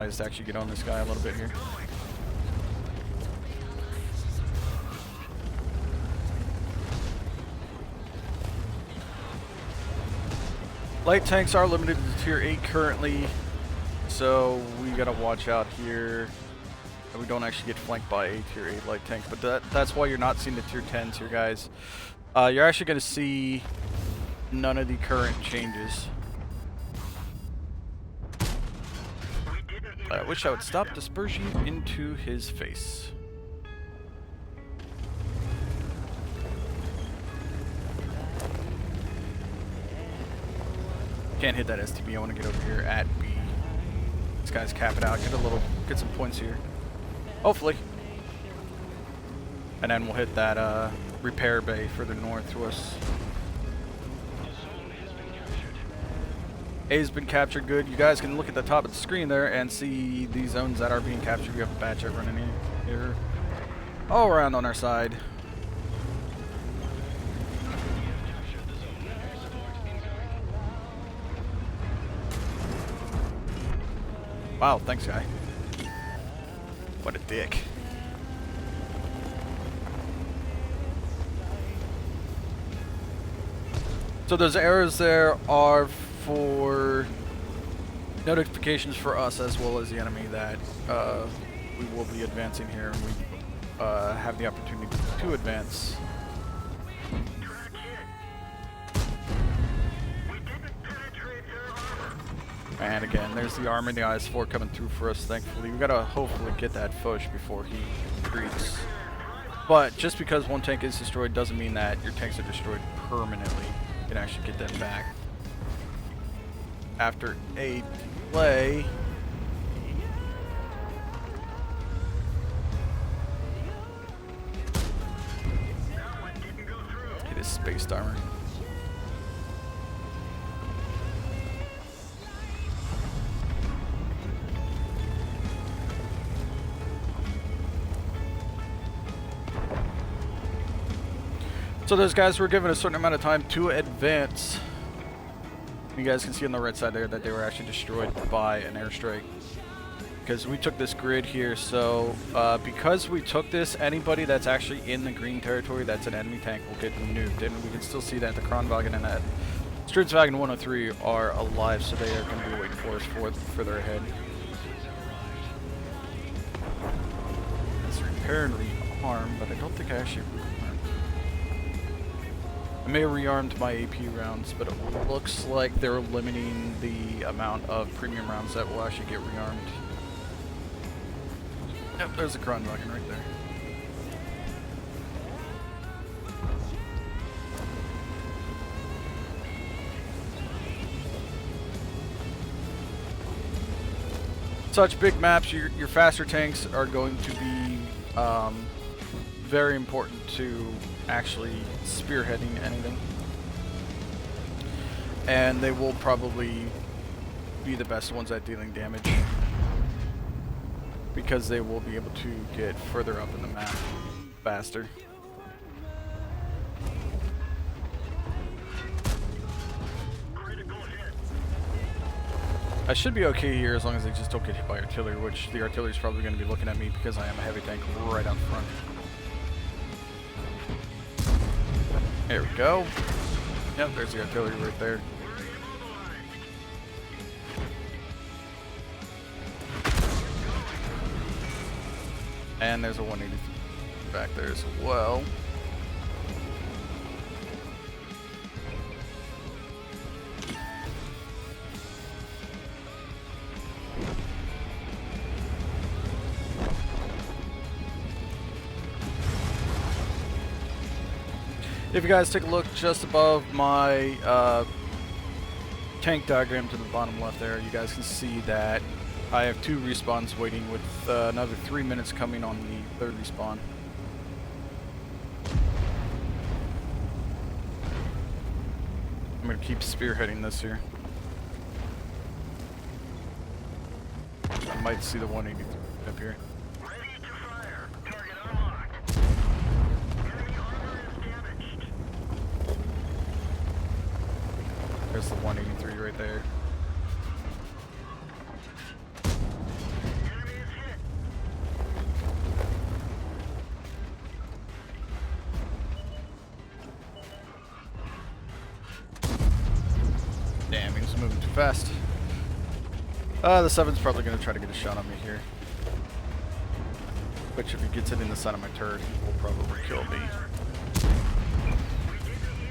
I just actually get on this guy a little bit here. Light tanks are limited to tier 8 currently, so we gotta watch out here that we don't actually get flanked by a tier 8 light tank. But that's why you're not seeing the tier 10s here, guys. You're actually gonna see none of the current changes. I wish I would stop dispersion into his face. Can't hit that STB. I want to get over here at B. This guy's cap it out. Get some points here. Hopefully. And then we'll hit that repair bay further north to us. A's been captured. Good. You guys can look at the top of the screen there and see the zones that are being captured. We have a bad jet running in here. All around on our side. Wow, thanks, guy. What a dick. So those arrows there are for notifications for us as well as the enemy that we will be advancing here, and we have the opportunity to advance. And again, there's the armor, the IS-4 coming through for us, thankfully. We gotta hopefully get that Foch before he retreats. But just because one tank is destroyed doesn't mean that your tanks are destroyed permanently. You can actually get them back after a delay. Hit his space armor. So those guys were given a certain amount of time to advance. You guys can see on the right side there that they were actually destroyed by an airstrike. Because we took this grid here, so because we took this, anybody that's actually in the green territory that's an enemy tank will get nuked. And we can still see that the Kronwagen and that Sturzwagen 103 are alive, so they are going to be waiting for us further ahead. It's repair and rearm, but I don't think I actually rearmed. I may have rearmed my AP rounds, but it looks like they're limiting the amount of premium rounds that will actually get rearmed. Yep, there's a Kronwagen right there. Such big maps, your faster tanks are going to be very important to actually spearheading anything, and they will probably be the best ones at dealing damage because they will be able to get further up in the map faster. I should be okay here as long as they just don't get hit by artillery, which the artillery is probably going to be looking at me because I am a heavy tank right out front. There we go. Yep, there's the artillery right there. And there's a 180 back there as well. If you guys take a look just above my tank diagram to the bottom left there, you guys can see that I have 2 respawns waiting with another 3 minutes coming on the 3rd respawn. I'm going to keep spearheading this here. I might see the 183 up here. There's the 183 right there. He's moving too fast. The 7's probably going to try to get a shot on me here. Which, if he gets it in the side of my turret, he will probably kill me.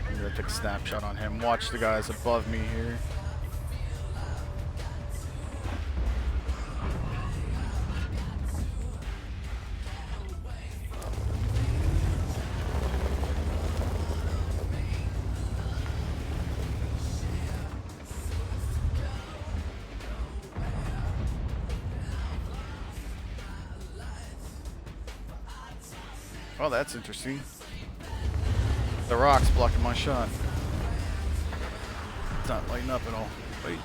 I'm going to take a snapshot on him. Watch the guys above me here. Oh, that's interesting. The rock's blocking my shot. It's not lighting up at all. Wait.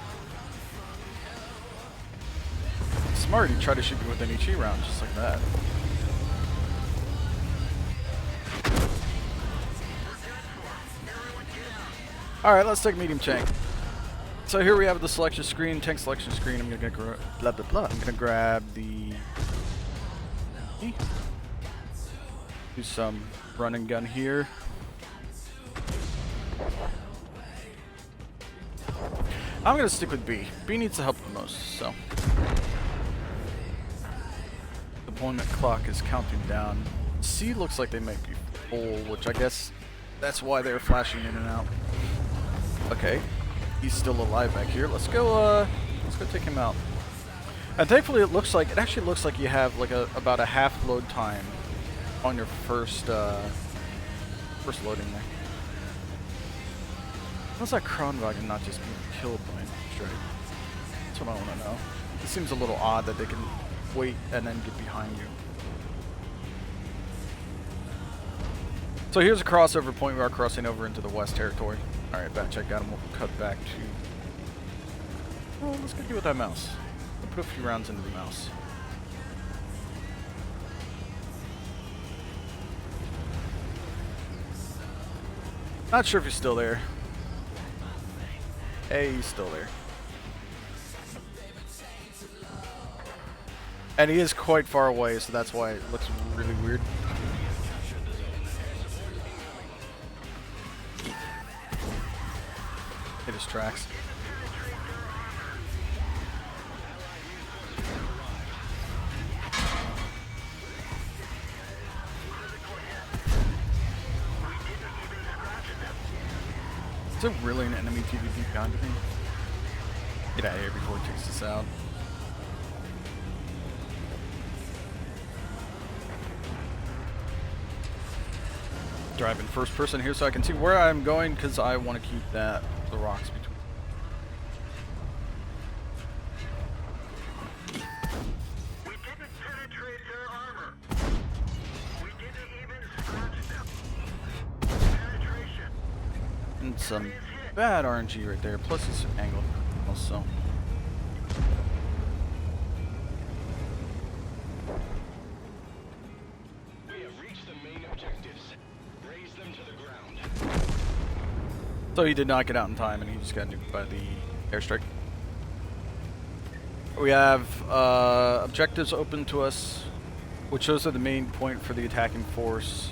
Smart, he tried to shoot me with an HE round, just like that. Alright, let's take medium tank. So here we have the selection screen, tank selection screen. I'm gonna blah blah blah. I'm gonna grab the do some run and gun here. I'm gonna stick with B. B needs the help the most, so. Deployment clock is counting down. C looks like they might be full, which I guess that's why they're flashing in and out. Okay, he's still alive back here. Let's go take him out. And thankfully it actually looks like you have like about a half load time on your first loading there. How's that Kronwagen not just being killed by an strike? That's what I want to know. It seems a little odd that they can wait and then get behind you. So here's a crossover point. We are crossing over into the West Territory. Alright, back check got him. We'll cut back to... Oh, let's go do with that mouse. We'll put a few rounds into the mouse. Not sure if he's still there. Hey, he's still there. And he is quite far away, so that's why it looks really weird. Hit his tracks. Is there really an enemy TVP behind me? Get out of here before it takes us out. Driving first person here so I can see where I'm going because I want to keep the rocks between. We didn't penetrate their armor. We didn't even scratch them. Penetration. And some bad RNG right there, plus it's angled also. We have reached the main objectives. Raise them to the ground. So he did not get out in time and he just got nuked by the airstrike. We have objectives open to us, which those are the main point for the attacking force.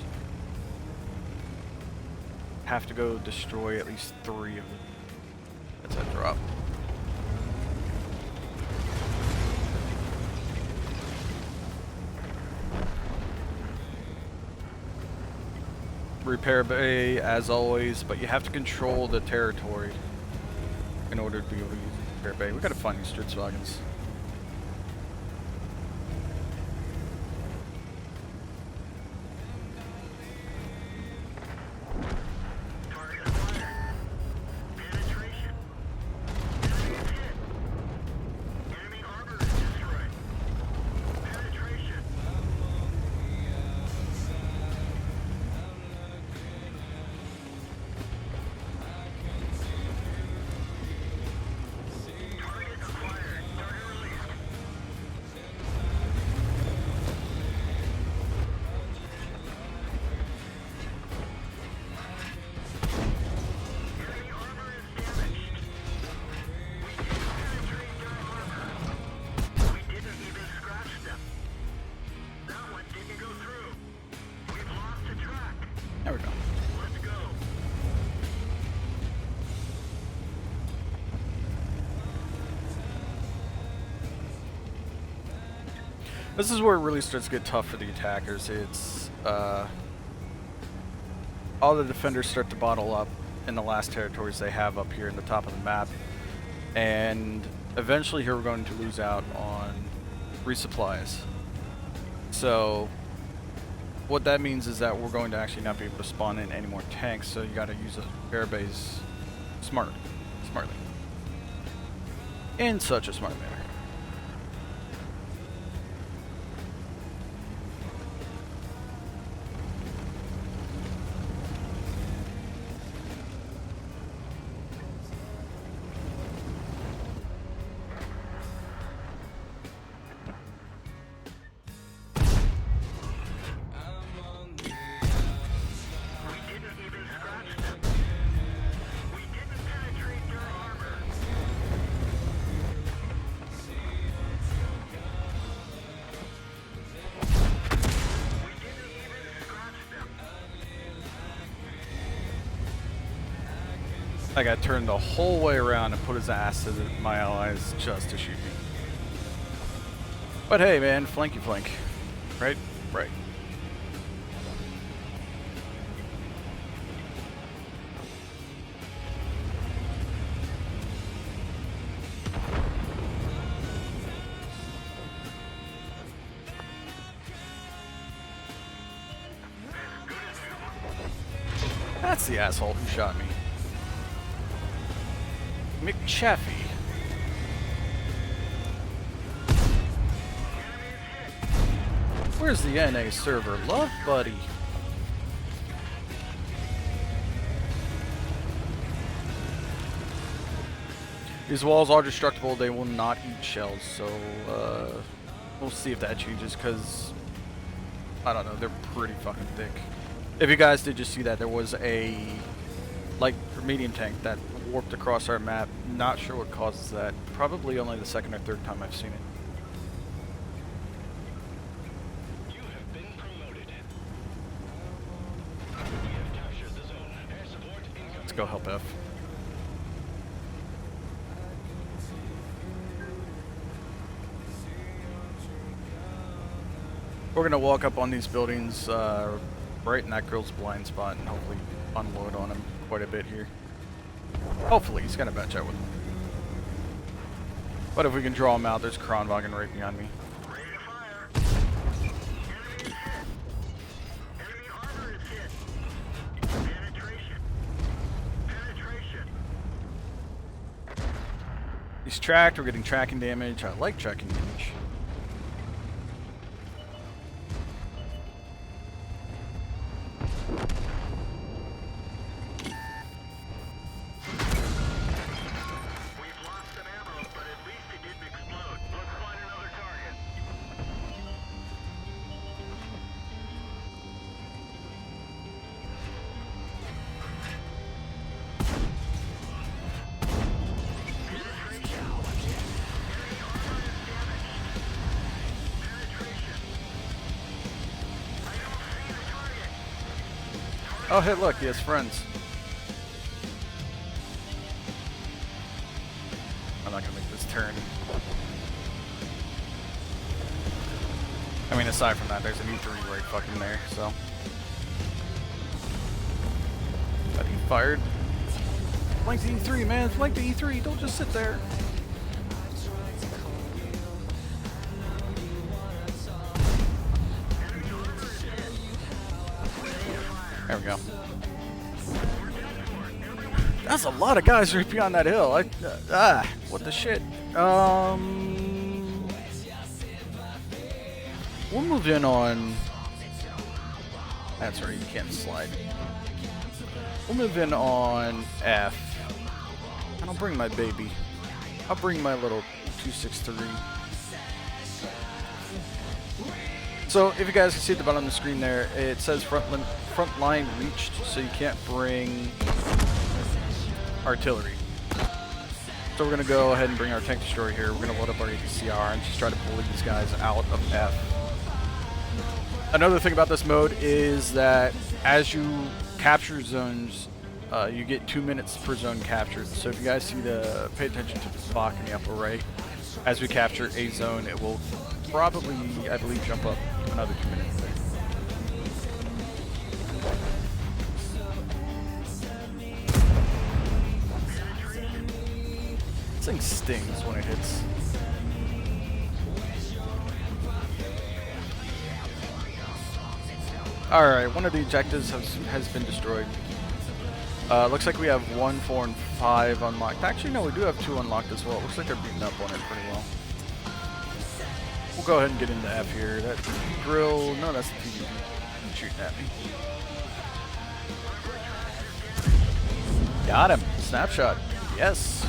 Have to go destroy at least 3 of them. That's that drop. Repair bay as always, but you have to control the territory in order to be able to use the repair bay. We gotta find these Stritzwagens. This is where it really starts to get tough for the attackers. It's all the defenders start to bottle up in the last territories they have up here in the top of the map, and eventually here we're going to lose out on resupplies. So what that means is that we're going to actually not be able to spawn in any more tanks, so you got to use a air base smartly. In such a smart manner. That guy turned the whole way around and put his ass to my allies just to shoot me. But hey, man, flanky flank. Right? Right. That's the asshole who shot me. McChaffee. Where's the NA server? Love buddy. These walls are destructible. They will not eat shells. So we'll see if that changes, because I don't know. They're pretty fucking thick. If you guys did just see that, there was a light or medium tank that warped across our map. Not sure what causes that. Probably only the second or third time I've seen it. You have been promoted. We have captured the zone. Air support incoming. Let's go help F. We're gonna walk up on these buildings right in that girl's blind spot and hopefully unload on him quite a bit here. Hopefully, he's gonna match out with him. But if we can draw him out, there's Kronwagen right behind me. Ready to fire. Enemy hit. Enemy armor is hit. Penetration. Penetration. He's tracked. We're getting tracking damage. I like tracking damage. We've lost some ammo, but at least it didn't explode. Let's find another target. Oh, hey, look, he has friends. I'm not gonna make this turn. I mean, aside from that, there's an E3 right fucking there, so. But he fired. Flank the E3, man. Flank the E3. Don't just sit there. There we go. That's a lot of guys right beyond that hill. What the shit? We'll move in on. That's right, you can't slide. We'll move in on F. And I'll bring my baby. I'll bring my little 263. So if you guys can see at the bottom of the screen there, it says Frontline reached, so you can't bring artillery. So we're going to go ahead and bring our tank destroyer here. We're going to load up our APCR and just try to pull these guys out of F. Another thing about this mode is that as you capture zones, you get 2 minutes per zone captured. So if you guys see pay attention to the clock in the upper right. As we capture a zone, it will probably, I believe, jump up another 2 minutes there. This thing stings when it hits. Alright, one of the objectives has been destroyed. Looks like we have 1, 4, and 5 unlocked. Actually, no, we do have 2 unlocked as well. Looks like they're beating up on it pretty well. We'll go ahead and get into F here. That grill, no, that's the PvP shooting at me. Got him. Snapshot. Yes.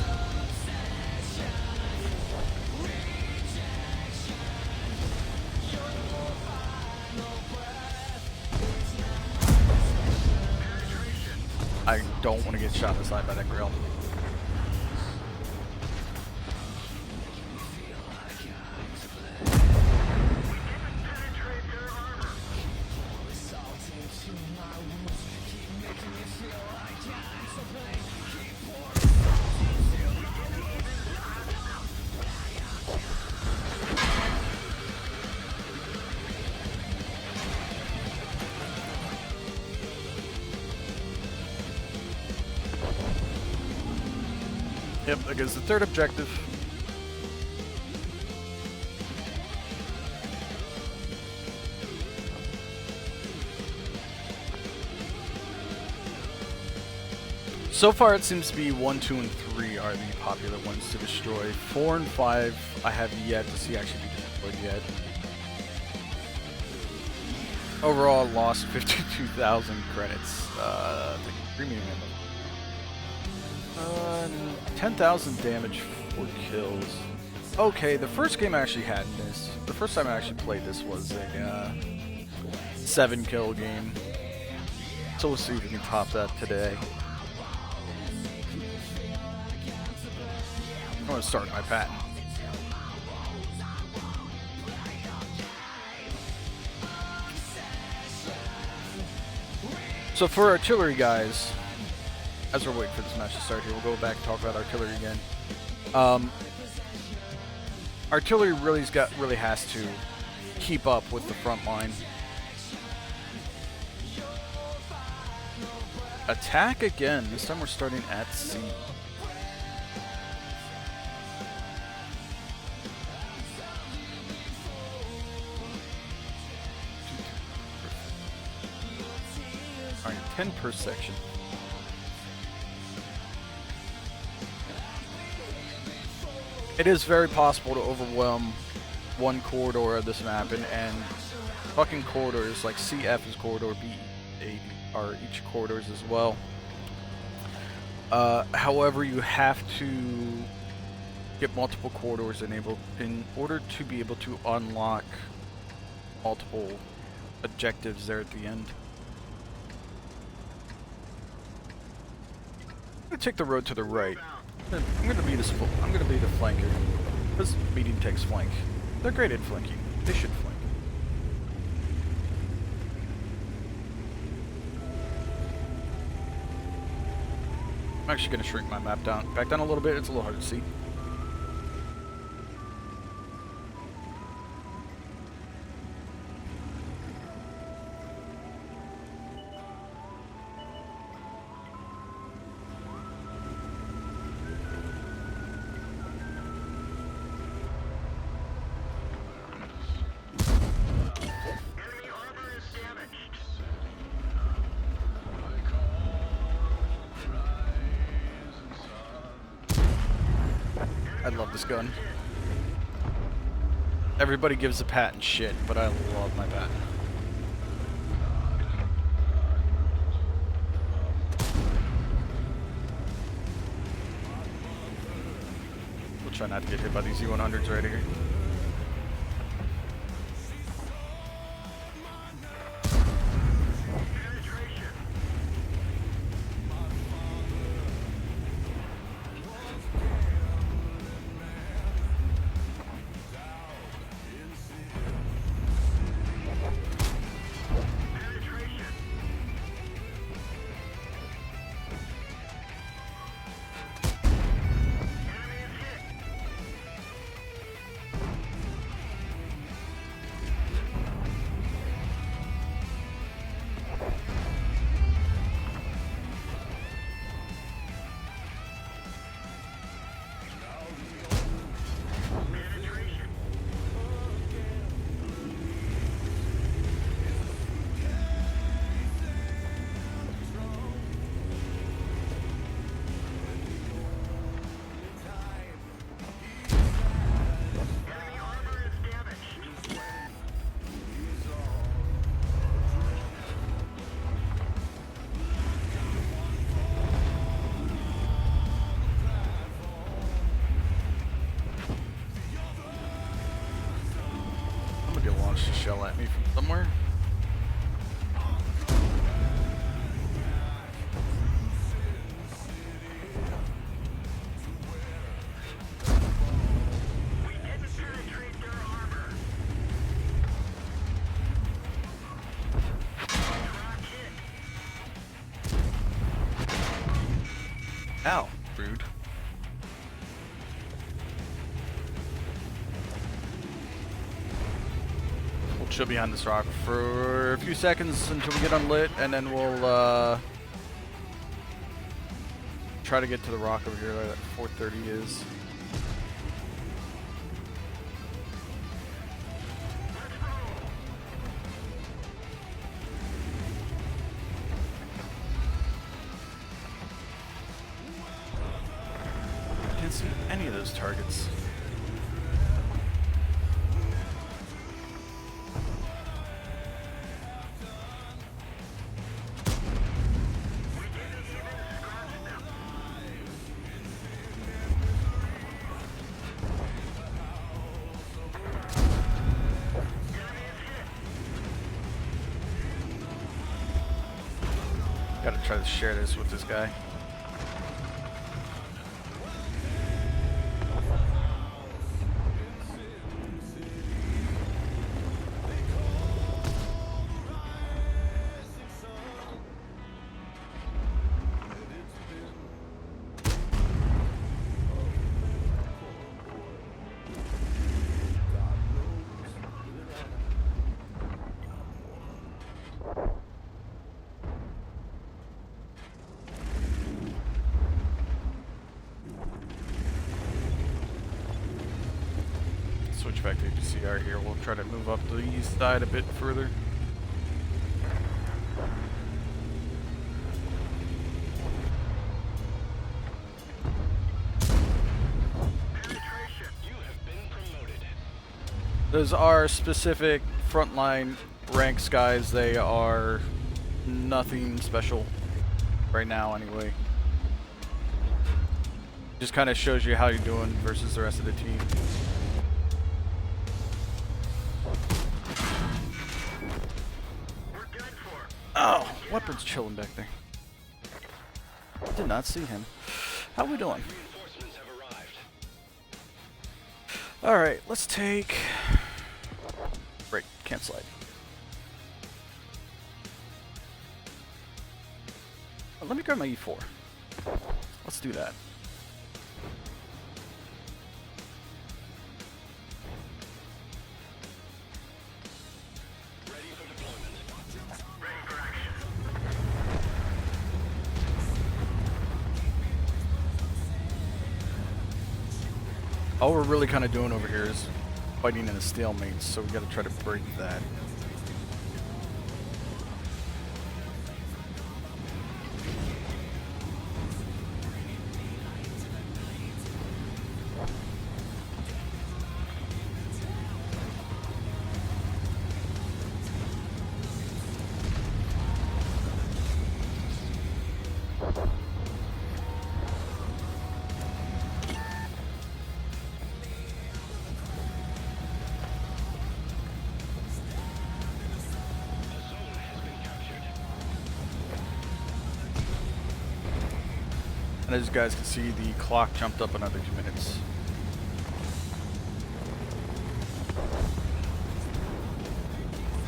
I don't want to get shot in the side by that grill. Yep, that goes the third objective. So far it seems to be 1, 2, and 3 are the popular ones to destroy. 4 and 5 I have yet to see actually be destroyed yet. Overall lost 52,000 credits. The premium ammo. 10,000 damage, 4 kills. Okay, the first game I actually had this. The first time I actually played this was a 7-kill game. So we'll see if we can top that today. I'm going to start my patent. So for artillery guys, as we're waiting for this match to start here, we'll go back and talk about artillery again. Artillery really has to keep up with the front line. Attack again. This time we're starting at C. Alright, 10 per section. It is very possible to overwhelm one corridor of this map, and fucking corridors like CF is corridor, B, A are each corridors as well. However, you have to get multiple corridors enabled in order to be able to unlock multiple objectives there at the end. I'm gonna take the road to the right. I'm gonna be the flanker. This medium takes flank. They're great at flanking. They should flank. I'm actually gonna shrink my map back down a little bit. It's a little hard to see. I love this gun. Everybody gives the patent shit, but I love my patent. We'll try not to get hit by these U100s right here. shell at me from somewhere. We didn't penetrate their armor. Rock hit. Ow, rude. We'll chill behind this rock for a few seconds until we get unlit, and then we'll try to get to the rock over here that 430 is. Can't see any of those targets. Gotta try to share this with this guy. Switch back to APCR here. We'll try to move up the east side a bit further. Penetration. You have been promoted. Those are specific frontline ranks, guys. They are nothing special right now, anyway. Just kind of shows you how you're doing versus the rest of the team. We're good for. Oh, weapons chilling back there. Did not see him. How we doing? Reinforcements have arrived. All right, let's take. Break. Can't slide. Let me grab my E4. Let's do that. Ready for deployment. Ready for action. All we're really kind of doing over here is fighting in a stalemate, so we got to try to break that. And as you guys can see, the clock jumped up another 2 minutes.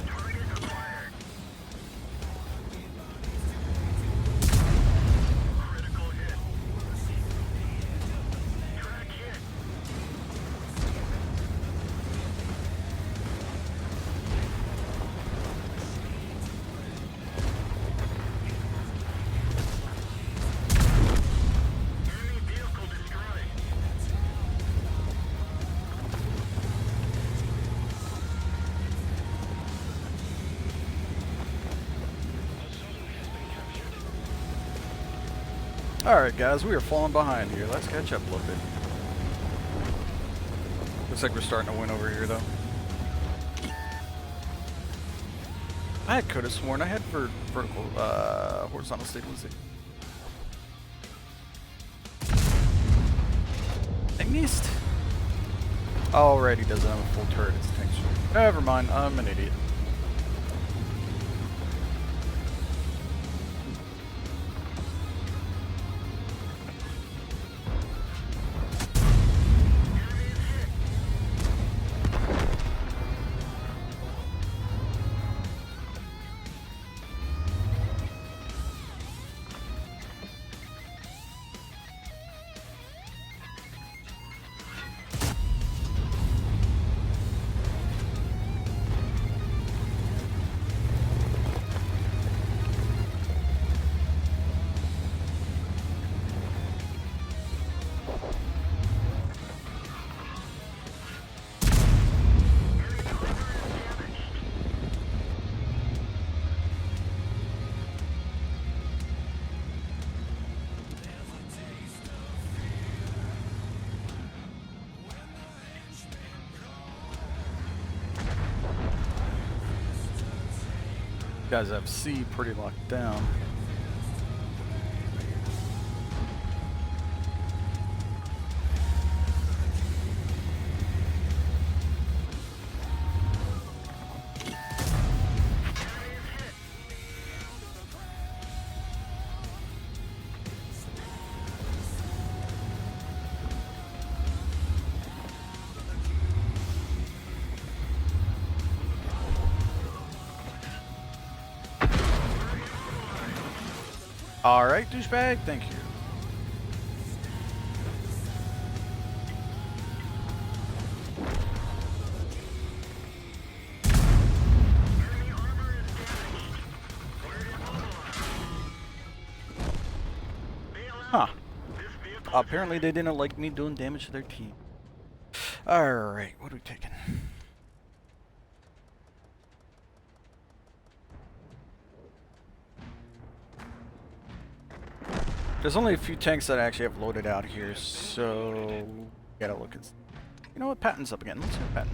Target acquired. Critical hit. Track hit. Enemy vehicle destroyed. Alright guys, we are falling behind here. Let's catch up a little bit. Looks like we're starting to win over here though. I could have sworn I had vertical, horizontal stabilization. I missed. Alright, he doesn't have a full turret, it's tank strength. Never mind, I'm an idiot. Guys have C pretty locked down. Alright, douchebag, thank you. Huh. Apparently they didn't like me doing damage to their team. Alright, what are we taking? There's only a few tanks that I actually have loaded out here, so gotta look at. You know what? Patton's up again. Let's hit Patton.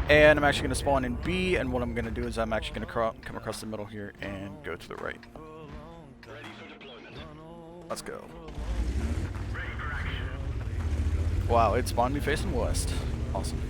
And I'm actually going to spawn in B, and what I'm going to do is I'm actually going to come across the middle here and go to the right. Let's go. Wow, it spawned me facing west. Awesome.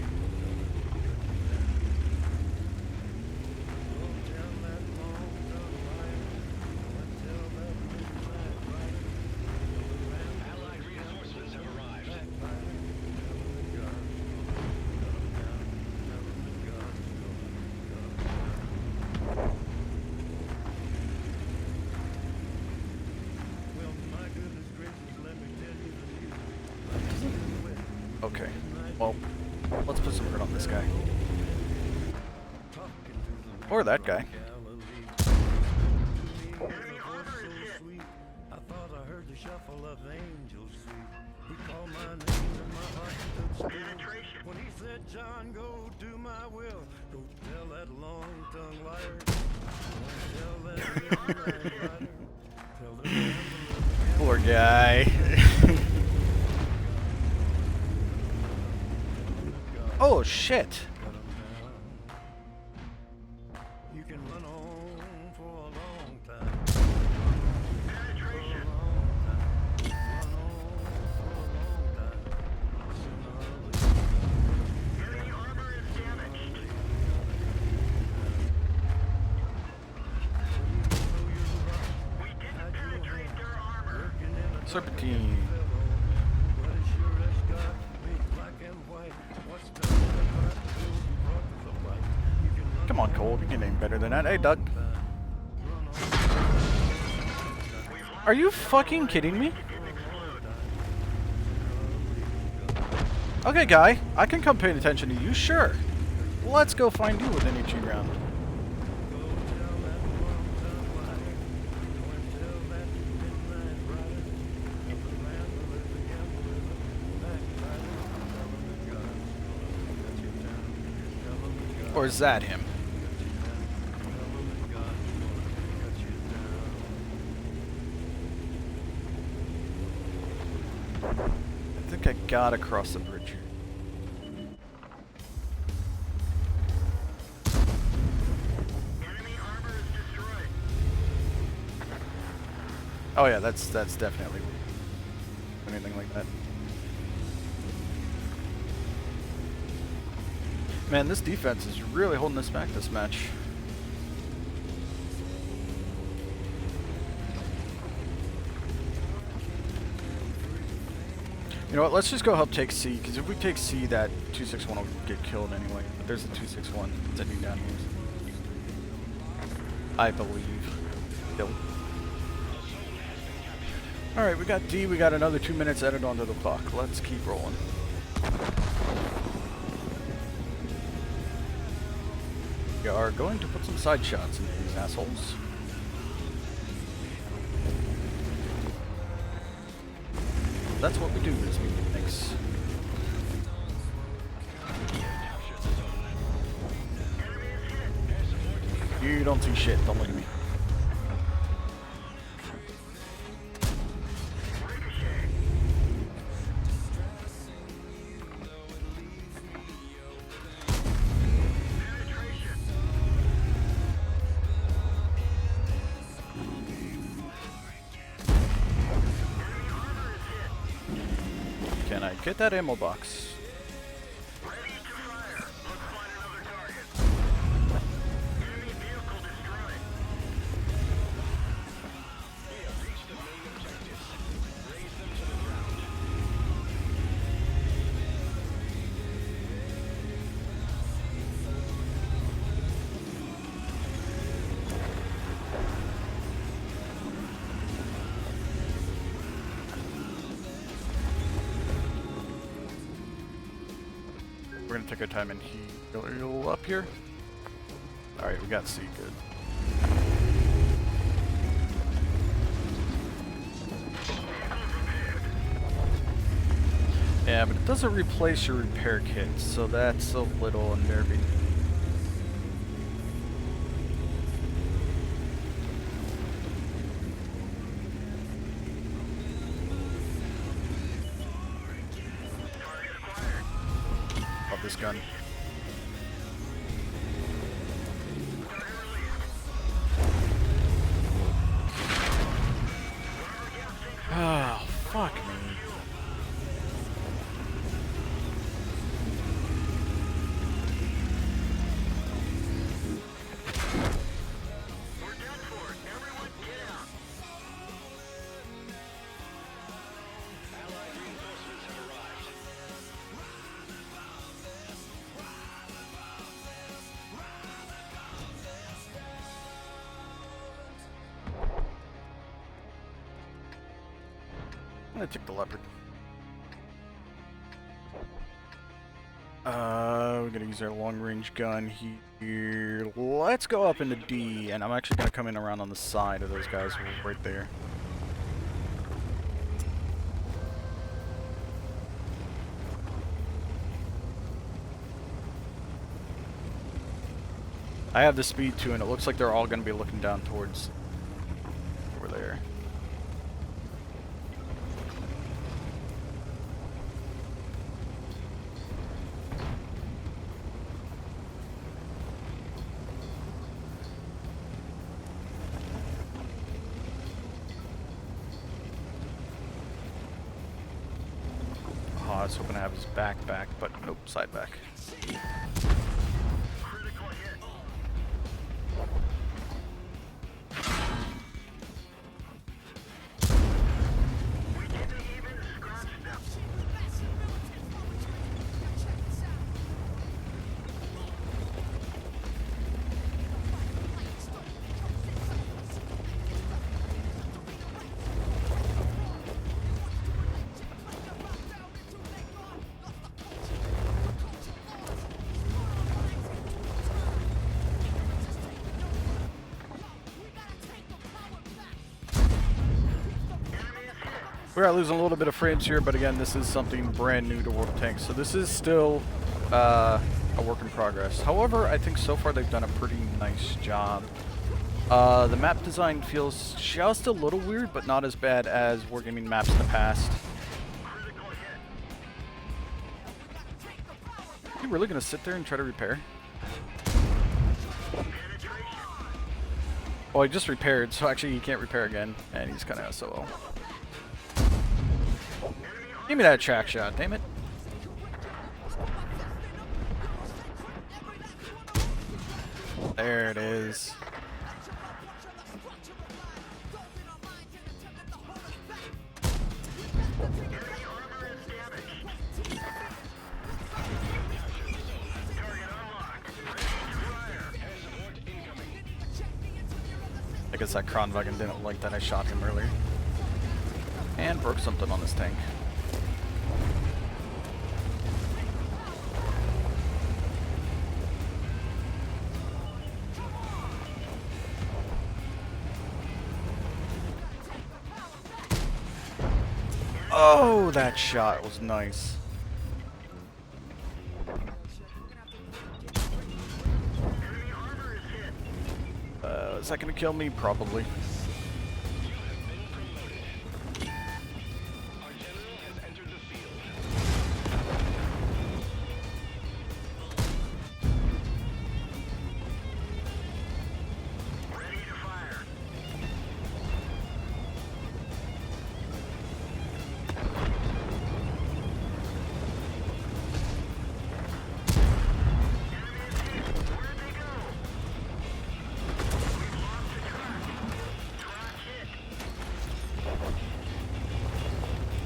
Okay, well, let's put some hurt on this guy. Or that guy. Poor guy. Oh shit! You can run on for a long time. Penetration. Enemy armor is damaged. We didn't penetrate their armor. Serpentine. Come on, Cole, you can aim better than that. Hey, Doug. Are you fucking kidding me? Okay, guy, I can come pay attention to you, sure. Let's go find you with an HE round. Or is that him? I think I got across the bridge. Enemy armor is destroyed. Oh yeah, that's definitely anything like that. Man, this defense is really holding us back this match. You know what, let's just go help take C, because if we take C, that 261 will get killed anyway. But there's a 261 that's ending down here. I believe. Killed. Alright, we got D, we got another 2 minutes added onto the clock. Let's keep rolling. We are going to put some side shots into these assholes. That's what we do as we mix. You don't see shit, don't look at me. Can I get that ammo box? Ready to fire. Let's find another target. Enemy vehicle destroyed. We have reached the main objectives. Raise them to the ground. We're gonna take our time and heal up here. Alright, we got C, good. Yeah, but it doesn't replace your repair kit, so that's a little unnerving. Love this gun. Oh, fuck me. We're done for. Everyone get out. Allied reinforcements have arrived. I'm gonna take the leopard. We're gonna use our long-range gun here. Let's go up into D, and I'm actually gonna come in around on the side of those guys right there. I have the speed too, and it looks like they're all gonna be looking down towards over there. Oh, I was hoping to have his back, but nope, side back. Critical hit. We didn't even scratch them. We are losing a little bit of frames here, but again, this is something brand new to World of Tanks, so this is still a work in progress. However, I think so far they've done a pretty nice job. The map design feels just a little weird, but not as bad as Wargaming maps in the past. Are you really going to sit there and try to repair? Well, he just repaired, so actually he can't repair again, and he's kind of SOL. Give me that track shot, damn it. There it is. I guess that Kronwagen didn't like that I shot him earlier. And broke something on this tank. Oh, that shot was nice. Is that gonna kill me? Probably.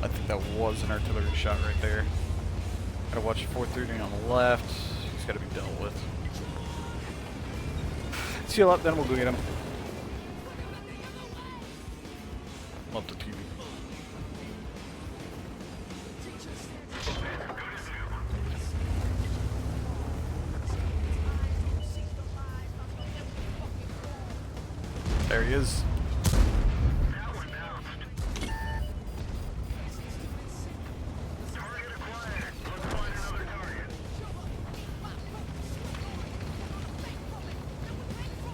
I think that was an artillery shot right there. Gotta watch 430 on the left. He's gotta be dealt with. Seal up, then we'll go get him. Love the TV. There he is.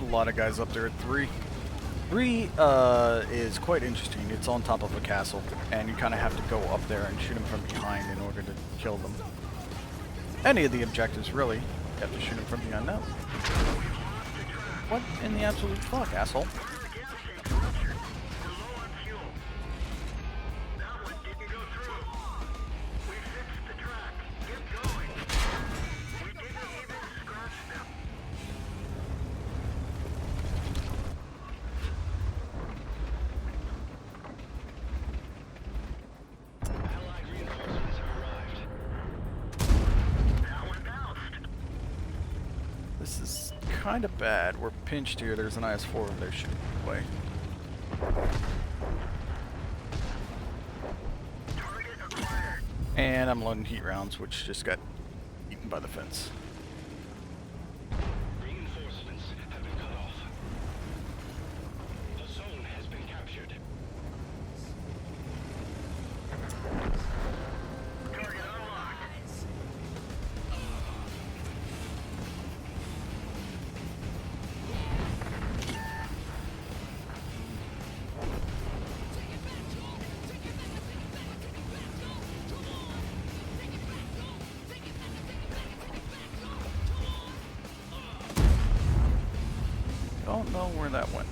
A lot of guys up there at 3. 3 is quite interesting. It's on top of a castle, and you kind of have to go up there and shoot them from behind in order to kill them. Any of the objectives, really. You have to shoot them from behind. No. What in the absolute fuck, asshole? This is kind of bad. We're pinched here. There's an IS-4 over there shooting away. And I'm loading heat rounds, which just got eaten by the fence. Reinforcements have been cut off. The zone has been captured. Target unlocked. Don't know where that went.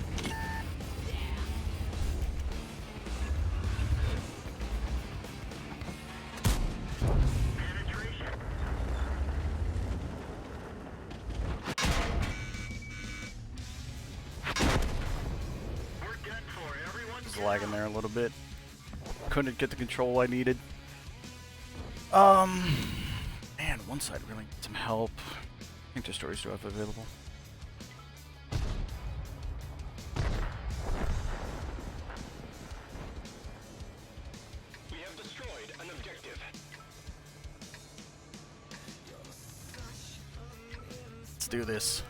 Just lagging there a little bit. Couldn't get the control I needed. Man, one side really needs some help. I think destroyers do have available. We have destroyed an objective. Let's do this.